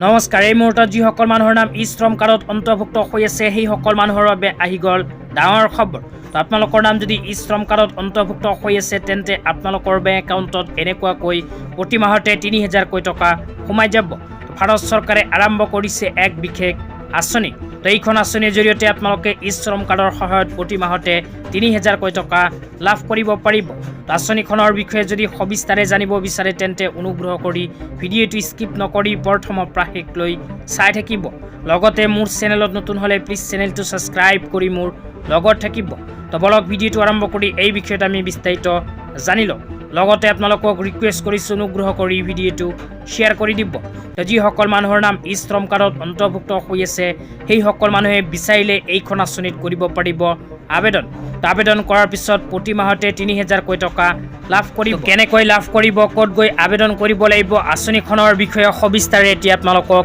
নমস্কাৰ। এই মুহূৰ্তত যিসকল মানুহৰ নাম ই শ্ৰম কাৰ্ডত অন্তৰ্ভুক্ত হৈ আছে সেই সকল মানুহৰ বাবে আহি গ'ল ডাঙৰ খবৰ। তো আপোনালোকৰ নাম যদি ই শ্ৰম কাৰ্ডত অন্তৰ্ভুক্ত হৈ আছে তেন্তে আপোনালোকৰ বেংক একাউণ্টত এনেকুৱাকৈ প্ৰতি মাহতে ৩০০০কৈ টকা সোমাই যাব। ভাৰত চৰকাৰে আৰম্ভ কৰিছে এক বিশেষ আঁচনি। তো এইখন আঁচনিৰ জৰিয়তে আপোনালোকে ই শ্ৰম কাৰ্ডৰ সহায়ত প্ৰতি মাহতে ৩০০০কৈ টকা লাভ কৰিব পাৰিব। তো আঁচনিখনৰ বিষয়ে যদি সবিস্তাৰে জানিব বিচাৰে তেন্তে অনুগ্ৰহ কৰি ভিডিঅ'টো স্কিপ নকৰি প্ৰথমৰ পৰা শেষলৈ চাই থাকিব। লগতে মোৰ চেনেলত নতুন হ'লে প্লিজ চেনেলটো ছাবস্ক্ৰাইব কৰি মোৰ লগত থাকিব। তো বলক ভিডিঅ'টো আৰম্ভ কৰি এই বিষয়ত আমি বিস্তাৰিত জানি লওঁ। লগতে আপোনালোকক ৰিকুৱেষ্ট কৰিছোঁ অনুগ্ৰহ কৰি ভিডিঅ'টো শ্বেয়াৰ কৰি দিব। তো যিসকল মানুহৰ নাম ই শ্ৰম কাৰ্ডত অন্তৰ্ভুক্ত হৈ আছে সেইসকল মানুহে বিচাৰিলে এইখন আঁচনিত কৰিব পাৰিব আবেদন। তো আবেদন কৰাৰ পিছত প্ৰতি মাহতে ৩০০০কৈ টকা লাভ কৰিব। কেনেকৈ লাভ কৰিব, ক'ত গৈ আবেদন কৰিব লাগিব, আঁচনিখনৰ বিষয়ে সবিস্তাৰে এতিয়া আপোনালোকক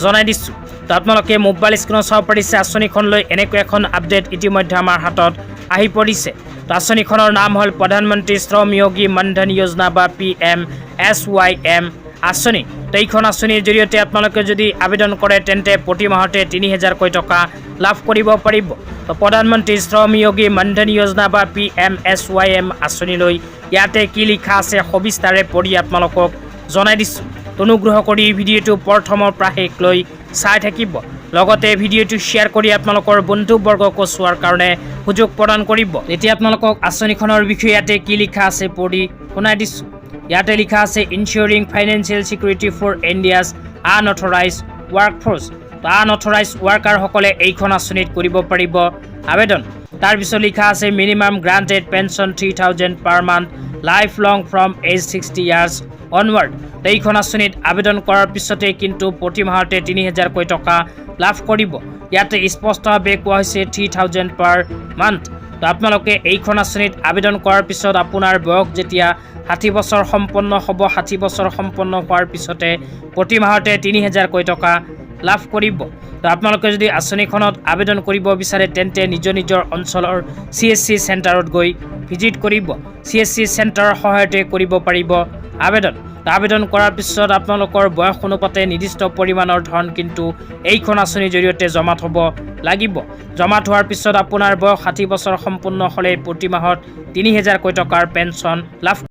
জনাই দিছোঁ। তো আপোনালোকে মোবাইল স্ক্ৰীনত চাব পাৰিছে আঁচনিখন লৈ এনেকৈ এখন আপডেট ইতিমধ্যে আমাৰ হাতত আহি পৰিছে। তো আঁচনিখনৰ নাম হ'ল প্ৰধানমন্ত্ৰী শ্ৰম যোগী মনধন যোজনা বা PMSYM আঁচনি। তো এইখন আঁচনিৰ জৰিয়তে আপোনালোকে যদি আবেদন কৰে তেন্তে প্ৰতি মাহতে ৩০০০কৈ টকা লাভ কৰিব পাৰিব। তো প্ৰধানমন্ত্ৰী শ্ৰম যোগী মনধন যোজনা বা PMSYM আঁচনিলৈ ইয়াতে কি লিখা আছে সবিস্তাৰে পঢ়ি আপোনালোকক জনাই দিছোঁ। অনুগ্ৰহ কৰি ভিডিঅ'টো প্ৰথমৰ পৰা শেষলৈ চাই থাকিব। লগতে ভিডিঅ'টো শ্বেয়াৰ কৰি আপোনালোকৰ বন্ধুবৰ্গকো চোৱাৰ কাৰণে সুযোগ প্ৰদান কৰিব। এতিয়া আপোনালোকক আঁচনিখনৰ বিষয়ে ইয়াতে কি লিখা আছে পঢ়ি শুনাই দিছোঁ। ইয়াতে লিখা আছে ensuring financial security for India's unauthorised workforce. তো আনঅথৰাইজ ৱৰ্কাৰসকলে এইখন আঁচনিত কৰিব পাৰিব আবেদন। তাৰপিছত লিখা আছে minimum granted pension ৩০০০ per month life long from age ৬০ years onward. তো এইখন আঁচনিত আবেদন কৰাৰ পিছতে কিন্তু প্ৰতি মাহতে ৩০০০কৈ টকা লাভ কৰিব। ইয়াতে স্পষ্টভাৱে কোৱা হৈছে ৩০০০ পাৰ মান্থ। তো আপোনালোকে এইখন আঁচনিত আবেদন কৰাৰ পিছত আপোনাৰ বয়স যেতিয়া ৬০ বছৰ সম্পন্ন হ'ব, ৬০ বছৰ সম্পন্ন হোৱাৰ পিছতে প্ৰতি মাহতে ৩০০০কৈ টকা লাভ কৰিব। তো আপোনালোকে যদি আঁচনিখনত আবেদন কৰিব বিচাৰে তেন্তে নিজৰ অঞ্চলৰ CSC চেণ্টাৰত গৈ ভিজিট কৰিব। CSC চেণ্টাৰৰ সহায়তে কৰিব পাৰিব আবেদন। আবেদন কৰাৰ পিছত আপোনালোকৰ বয়স অনুপাতে নিৰ্দিষ্ট পৰিমাণৰ ধন কিন্তু এইখন আঁচনিৰ জৰিয়তে জমা থ'ব লাগিব। জমা থোৱাৰ পিছত আপোনাৰ বয়স ৬০ বছৰ সম্পূৰ্ণ হ'লে প্ৰতি মাহত ৩০০০কৈ টকাৰ পেঞ্চন লাভ